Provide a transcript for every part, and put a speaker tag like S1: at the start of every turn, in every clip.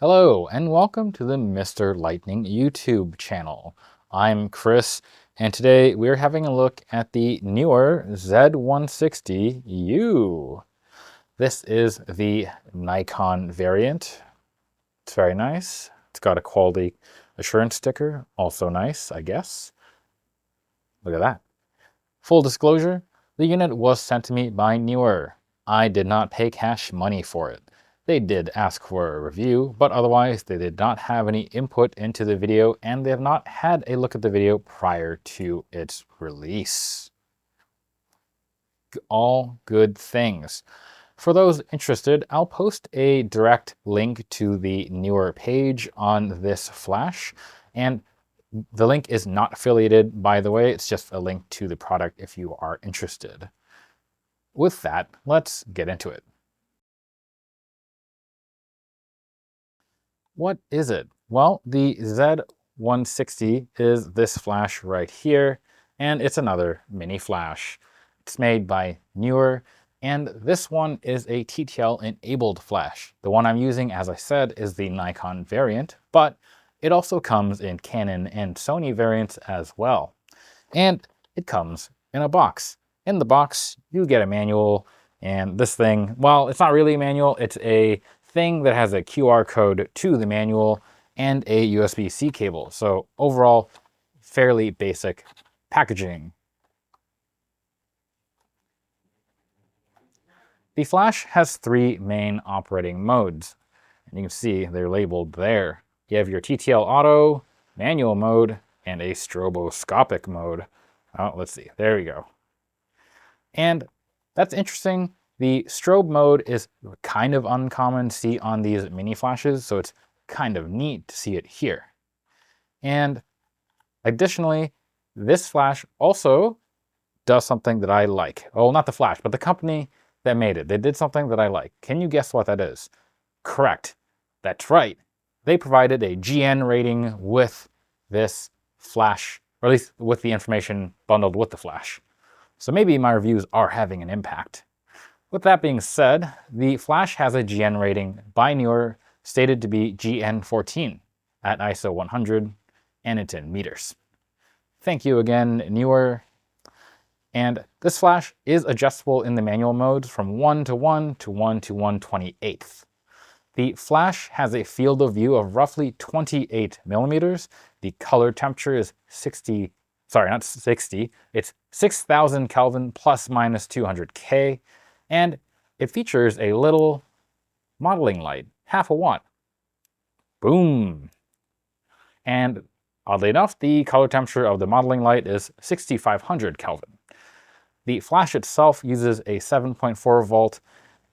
S1: Hello and welcome to the Mr. Lightning YouTube channel. I'm Chris and today we're having a look at the Neewer Z160U. This is the Nikon variant. It's very nice. It's got a quality assurance sticker, also nice, I guess. Look at that. Full disclosure, the unit was sent to me by Neewer. I did not pay cash money for it. They did ask for a review, but otherwise they did not have any input into the video and they have not had a look at the video prior to its release. All good things. For those interested, I'll post a direct link to the Neewer page on this flash, and the link is not affiliated, by the way. It's just a link to the product if you are interested. With that, let's get into it. What is it? Well, the Z160 is this flash right here, and it's another mini flash. It's made by Neewer, and this one is a TTL-enabled flash. The one I'm using, as I said, is the Nikon variant, but it also comes in Canon and Sony variants as well. And it comes in a box. In the box, you get a manual, and this thing, well, it's not really a manual, it's a thing that has a QR code to the manual and a USB-C cable. So overall, fairly basic packaging. The flash has three main operating modes, and you can see they're labeled there. You have your TTL auto, manual mode, and a stroboscopic mode. Oh, let's see, there we go. And that's interesting. The strobe mode is kind of uncommon to see on these mini flashes, so it's kind of neat to see it here. And additionally, this flash also does something that I like. Oh, not the flash, but the company that made it. They did something that I like. Can you guess what that is? Correct. That's right. They provided a GN rating with this flash, or at least with the information bundled with the flash. So maybe my reviews are having an impact. With that being said, the flash has a GN rating by Neewer stated to be GN14 at ISO 100, and it's in meters. Thank you again, Neewer. And this flash is adjustable in the manual modes from 1 to 1 to 1 to 1/28. The flash has a field of view of roughly 28 millimeters. The color temperature is 60, sorry, not 60, it's 6,000 Kelvin plus minus 200 K. And it features a little modeling light, half a watt. Boom. And oddly enough, the color temperature of the modeling light is 6,500 Kelvin. The flash itself uses a 7.4 volt,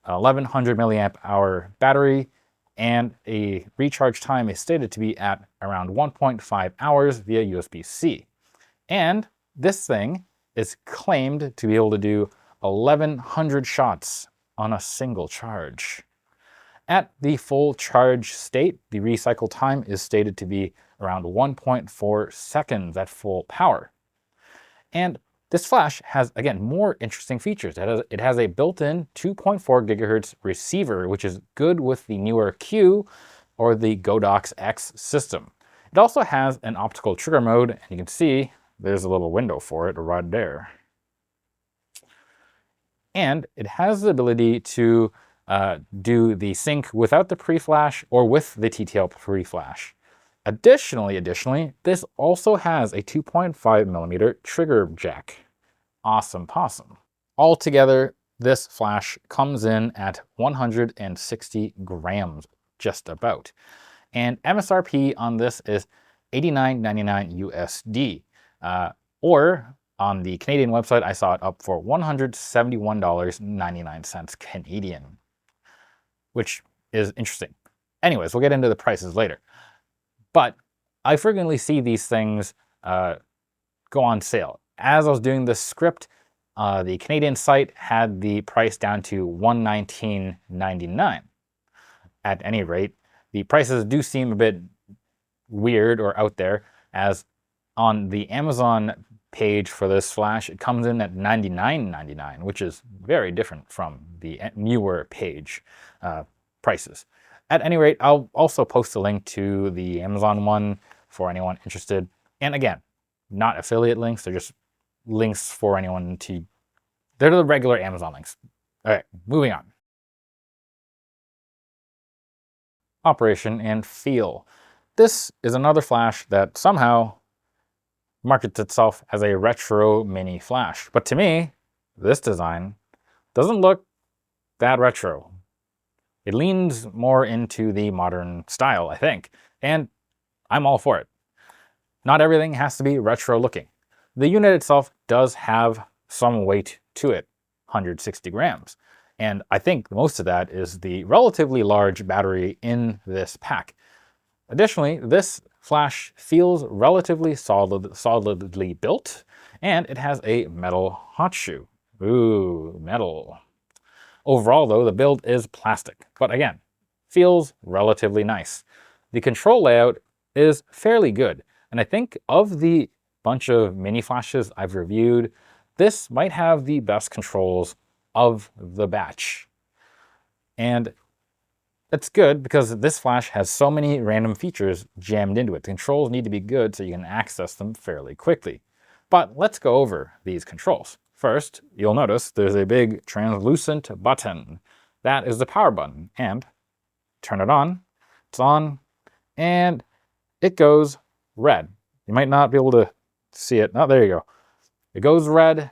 S1: 1100 milliamp hour battery, and a recharge time is stated to be at around 1.5 hours via USB-C. And this thing is claimed to be able to do 1,100 shots on a single charge. At the full charge state, the recycle time is stated to be around 1.4 seconds at full power. And this flash has, again, more interesting features. It has a built-in 2.4 gigahertz receiver, which is good with the Neewer Q or the Godox X system. It also has an optical trigger mode, and you can see there's a little window for it right there. And it has the ability to do the sync without the pre-flash or with the TTL pre-flash. Additionally, this also has a 2.5 millimeter trigger jack. Awesome possum. Altogether, this flash comes in at 160 grams, just about. And MSRP on this is $89.99 USD. Or on the Canadian website, I saw it up for $171.99 Canadian, which is interesting. Anyways, we'll get into the prices later. But I frequently see these things go on sale. As I was doing this script, the Canadian site had the price down to $119.99. At any rate, the prices do seem a bit weird or out there, as on the Amazon page for this flash, it comes in at $99.99, which is very different from the Neewer page prices. At any rate, I'll also post a link to the Amazon one for anyone interested. And again, not affiliate links, they're just links for anyone to, they're the regular Amazon links. All right, moving on. Operation and feel. This is another flash that somehow markets itself as a retro mini flash. But to me, this design doesn't look that retro. It leans more into the modern style, I think, and I'm all for it. Not everything has to be retro looking. The unit itself does have some weight to it, 160 grams. And I think most of that is the relatively large battery in this pack. Additionally, this flash feels relatively solidly built, and it has a metal hot shoe. Ooh, metal. Overall though, the build is plastic, but again, feels relatively nice. The control layout is fairly good, and I think of the bunch of mini flashes I've reviewed, this might have the best controls of the batch. And it's good because this flash has so many random features jammed into it. The controls need to be good so you can access them fairly quickly. But let's go over these controls. First, you'll notice there's a big translucent button. That is the power button, and turn it on, it's on, and it goes red. You might not be able to see it. Oh, there you go. It goes red,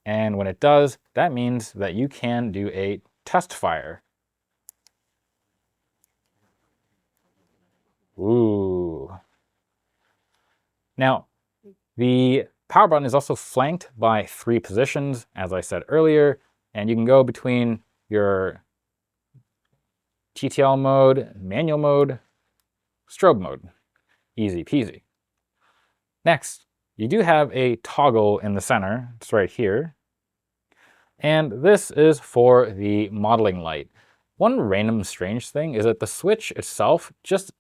S1: and when it does, that means that you can do a test fire. Ooh. Now, the power button is also flanked by 3 positions, as I said earlier, and you can go between your TTL mode, manual mode, strobe mode. Easy peasy. Next, you do have a toggle in the center. It's right here. And this is for the modeling light. One random strange thing is that the switch itself just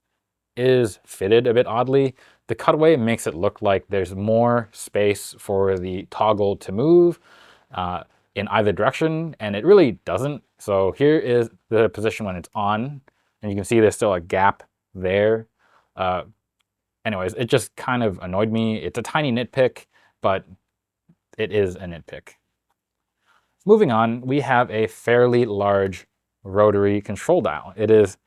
S1: is fitted a bit oddly. The cutaway makes it look like there's more space for the toggle to move in either direction, and it really doesn't. So here is the position when it's on, and you can see there's still a gap there. Anyways, it just kind of annoyed me. It's a tiny nitpick, but it is a nitpick. Moving on, we have a fairly large rotary control dial. It is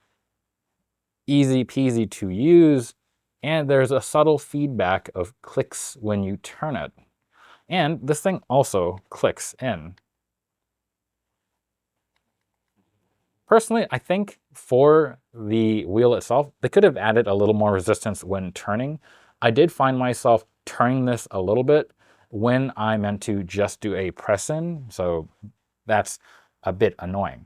S1: easy peasy to use, and there's a subtle feedback of clicks when you turn it. And this thing also clicks in. Personally, I think for the wheel itself, they could have added a little more resistance when turning. I did find myself turning this a little bit when I meant to just do a press in, so that's a bit annoying.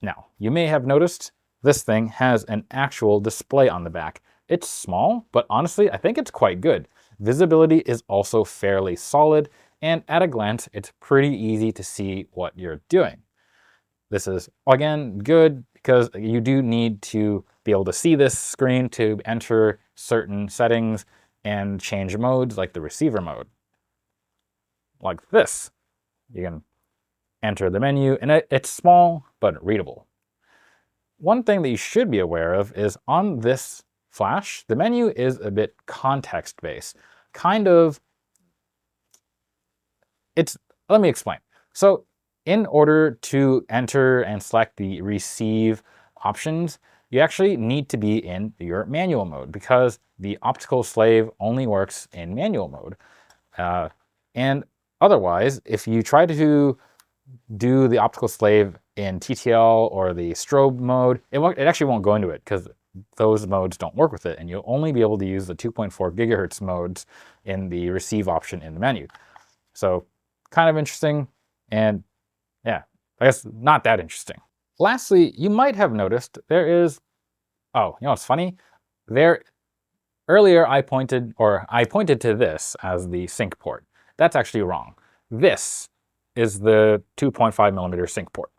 S1: Now, you may have noticed this thing has an actual display on the back. It's small, but honestly, I think it's quite good. Visibility is also fairly solid, and at a glance, it's pretty easy to see what you're doing. This is, again, good because you do need to be able to see this screen to enter certain settings and change modes like the receiver mode. Like this. You can enter the menu, and it's small but readable. One thing that you should be aware of is on this flash, the menu is a bit context-based. Let me explain. So in order to enter and select the receive options, you actually need to be in your manual mode because the optical slave only works in manual mode. And otherwise, if you try to do the optical slave in TTL or the strobe mode, it actually won't go into it because those modes don't work with it, and you'll only be able to use the 2.4 gigahertz modes in the receive option in the menu. So kind of interesting, and yeah, I guess not that interesting. Lastly, you might have noticed there is, oh, you know what's funny? Earlier I pointed to this as the sync port. That's actually wrong. This is the 2.5 millimeter sync port.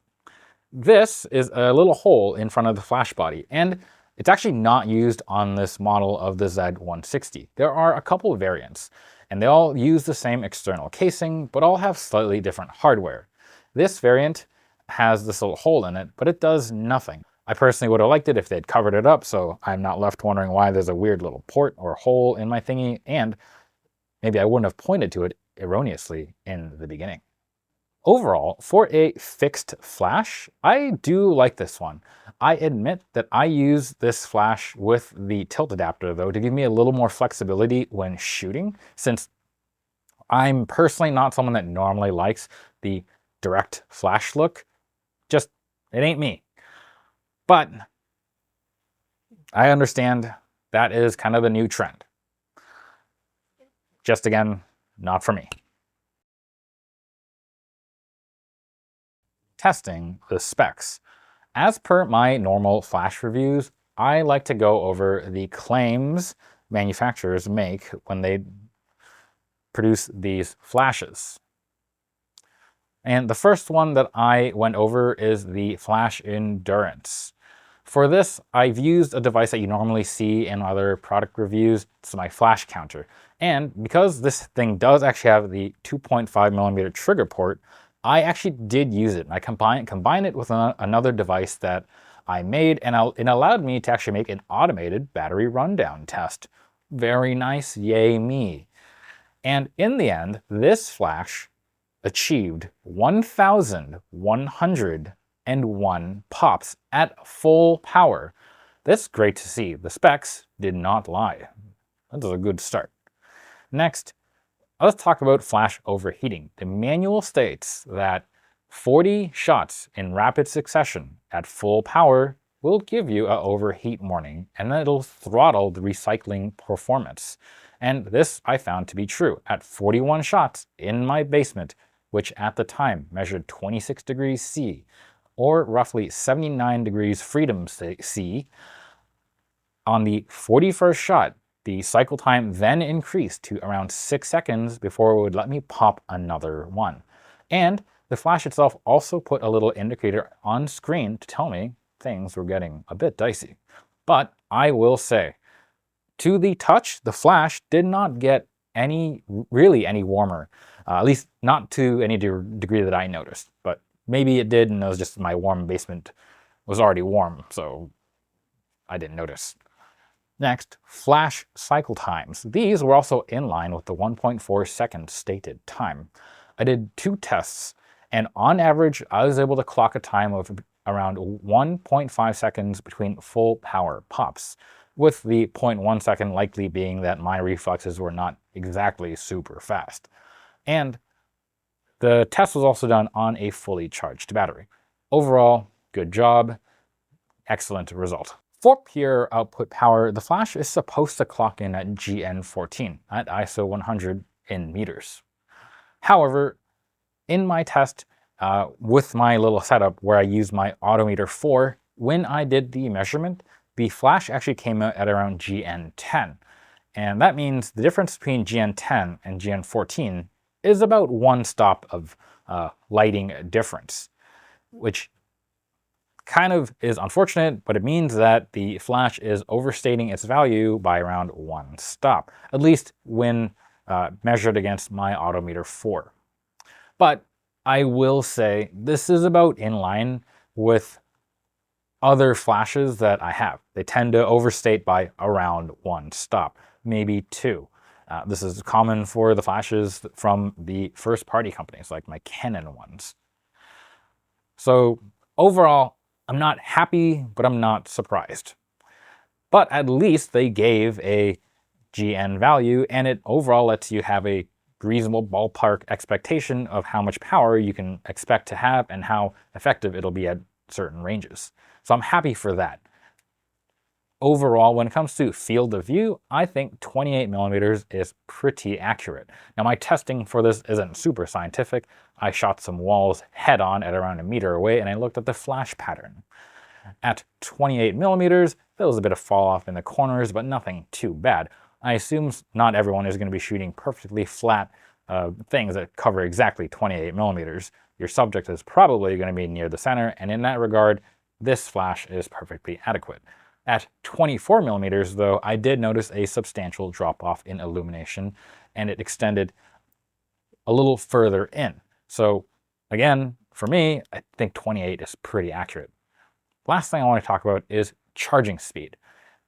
S1: This is a little hole in front of the flash body, and it's actually not used on this model of the Z160. There are a couple of variants, and they all use the same external casing, but all have slightly different hardware. This variant has this little hole in it, but it does nothing. I personally would have liked it if they'd covered it up, so I'm not left wondering why there's a weird little port or hole in my thingy, and maybe I wouldn't have pointed to it erroneously in the beginning. Overall, for a fixed flash, I do like this one. I admit that I use this flash with the tilt adapter though to give me a little more flexibility when shooting, since I'm personally not someone that normally likes the direct flash look. Just, it ain't me. But I understand that is kind of the new trend. Just again, not for me. Testing the specs. As per my normal flash reviews, I like to go over the claims manufacturers make when they produce these flashes. And the first one that I went over is the flash endurance. For this, I've used a device that you normally see in other product reviews. It's my flash counter. And because this thing does actually have the 2.5mm trigger port, I actually did use it. I combined it with another device that I made, and it allowed me to actually make an automated battery rundown test. Very nice, yay me. And in the end, this flash achieved 1,101 pops at full power. That's great to see. The specs did not lie. That was a good start. Next, let's talk about flash overheating. The manual states that 40 shots in rapid succession at full power will give you an overheat warning, and it'll throttle the recycling performance. And this I found to be true. At 41 shots in my basement, which at the time measured 26 degrees C, or roughly 79 degrees freedom C, on the 41st shot, the cycle time then increased to around 6 seconds before it would let me pop another one. And the flash itself also put a little indicator on screen to tell me things were getting a bit dicey. But I will say, to the touch, the flash did not get really any warmer. At least not to any degree that I noticed. But maybe it did, and it was just my warm basement was already warm, so I didn't notice. Next, flash cycle times. These were also in line with the 1.4 second stated time. I did 2 tests, and on average, I was able to clock a time of around 1.5 seconds between full power pops, with the 0.1 second likely being that my reflexes were not exactly super fast. And the test was also done on a fully charged battery. Overall, good job, excellent result. For pure output power, the flash is supposed to clock in at GN14 at ISO 100 in meters. However, in my test with my little setup where I used my Autometer 4, when I did the measurement, the flash actually came out at around GN10. And that means the difference between GN10 and GN14 is about 1 stop of lighting difference, which kind of is unfortunate, but it means that the flash is overstating its value by around 1 stop, at least when measured against my Autometer 4. But I will say this is about in line with other flashes that I have. They tend to overstate by around 1 stop, maybe 2. This is common for the flashes from the first-party companies, like my Canon ones. So overall, I'm not happy, but I'm not surprised. But at least they gave a GN value, and it overall lets you have a reasonable ballpark expectation of how much power you can expect to have and how effective it'll be at certain ranges. So I'm happy for that. Overall, when it comes to field of view, I think 28mm is pretty accurate. Now, my testing for this isn't super scientific. I shot some walls head on at around 1 meter away, and I looked at the flash pattern. At 28mm, there was a bit of fall off in the corners, but nothing too bad. I assume not everyone is going to be shooting perfectly flat things that cover exactly 28mm. Your subject is probably going to be near the center, and in that regard, this flash is perfectly adequate. At 24mm, though, I did notice a substantial drop-off in illumination, and it extended a little further in. So again, for me, I think 28 is pretty accurate. Last thing I want to talk about is charging speed.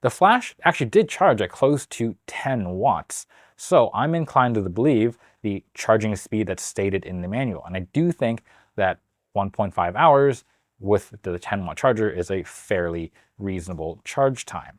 S1: The flash actually did charge at close to 10 watts, so I'm inclined to believe the charging speed that's stated in the manual. And I do think that 1.5 hours with the 10-watt charger is a fairly reasonable charge time.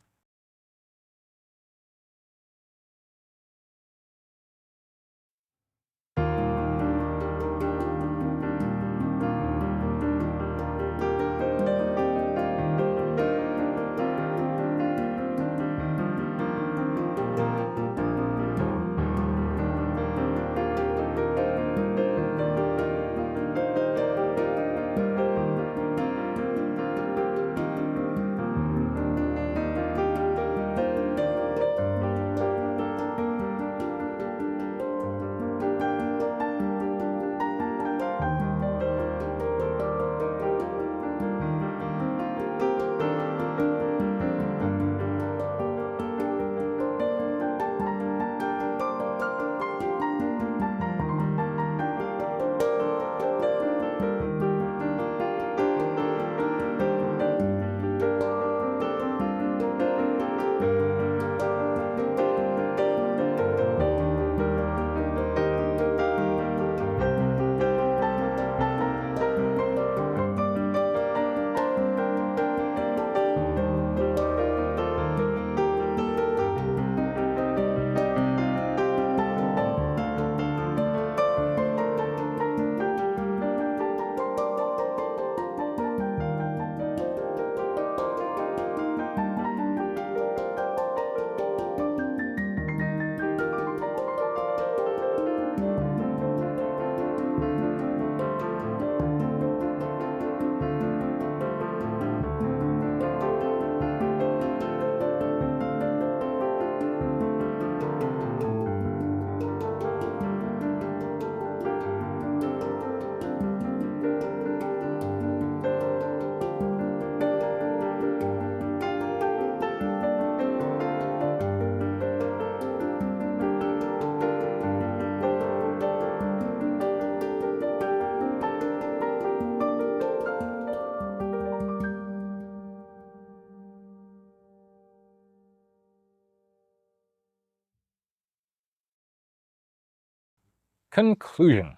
S1: Conclusion.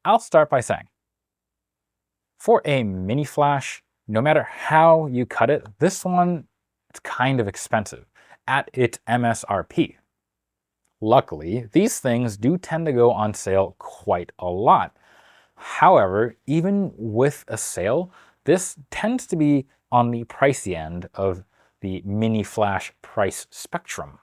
S1: I'll start by saying, for a mini flash, no matter how you cut it, this one is kind of expensive at its MSRP. Luckily, these things do tend to go on sale quite a lot. However, even with a sale, this tends to be on the pricey end of the mini flash price spectrum.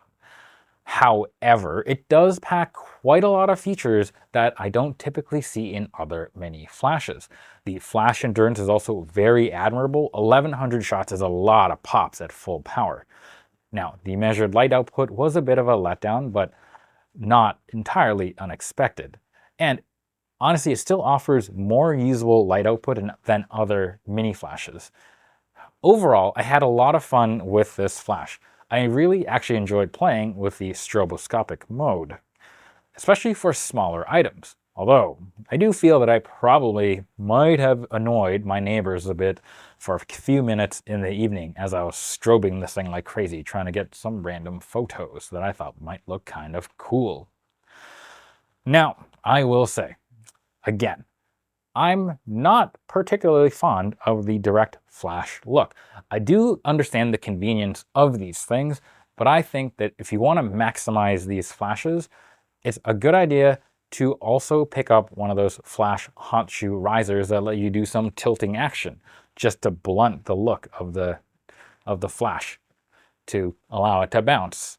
S1: However, it does pack quite a lot of features that I don't typically see in other mini flashes. The flash endurance is also very admirable. 1100 shots is a lot of pops at full power. Now, the measured light output was a bit of a letdown, but not entirely unexpected. And honestly, it still offers more usable light output than other mini flashes. Overall, I had a lot of fun with this flash. I really actually enjoyed playing with the stroboscopic mode, especially for smaller items. Although, I do feel that I probably might have annoyed my neighbors a bit for a few minutes in the evening as I was strobing this thing like crazy, trying to get some random photos that I thought might look kind of cool. Now, I will say, again, I'm not particularly fond of the direct flash look. I do understand the convenience of these things, but I think that if you want to maximize these flashes, it's a good idea to also pick up one of those flash hot shoe risers that let you do some tilting action, just to blunt the look of the flash, to allow it to bounce.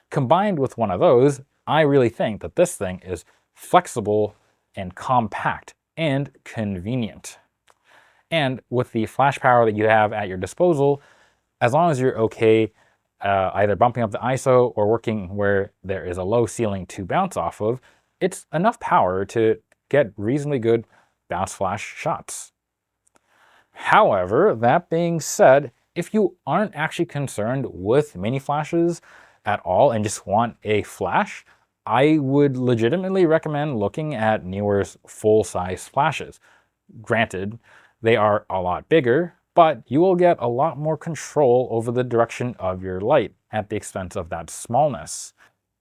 S1: Combined with one of those, I really think that this thing is flexible and compact and convenient. And with the flash power that you have at your disposal, as long as you're okay either bumping up the ISO or working where there is a low ceiling to bounce off of, it's enough power to get reasonably good bounce flash shots. However, that being said, if you aren't actually concerned with mini flashes at all and just want a flash, I would legitimately recommend looking at Neewer's full-size flashes. Granted, they are a lot bigger, but you will get a lot more control over the direction of your light at the expense of that smallness.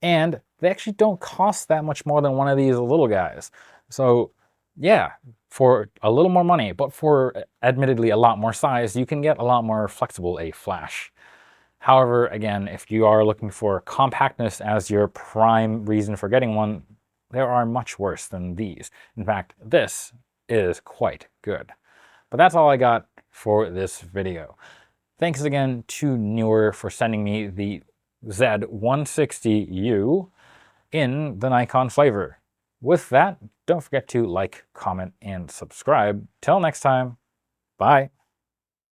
S1: And they actually don't cost that much more than one of these little guys. So yeah, for a little more money, but for admittedly a lot more size, you can get a lot more flexible a flash. However, again, if you are looking for compactness as your prime reason for getting one, there are much worse than these. In fact, this is quite good. But that's all I got for this video. Thanks again to Neewer for sending me the Z160U in the Nikon flavor. With that, don't forget to like, comment, and subscribe. Till next time, bye.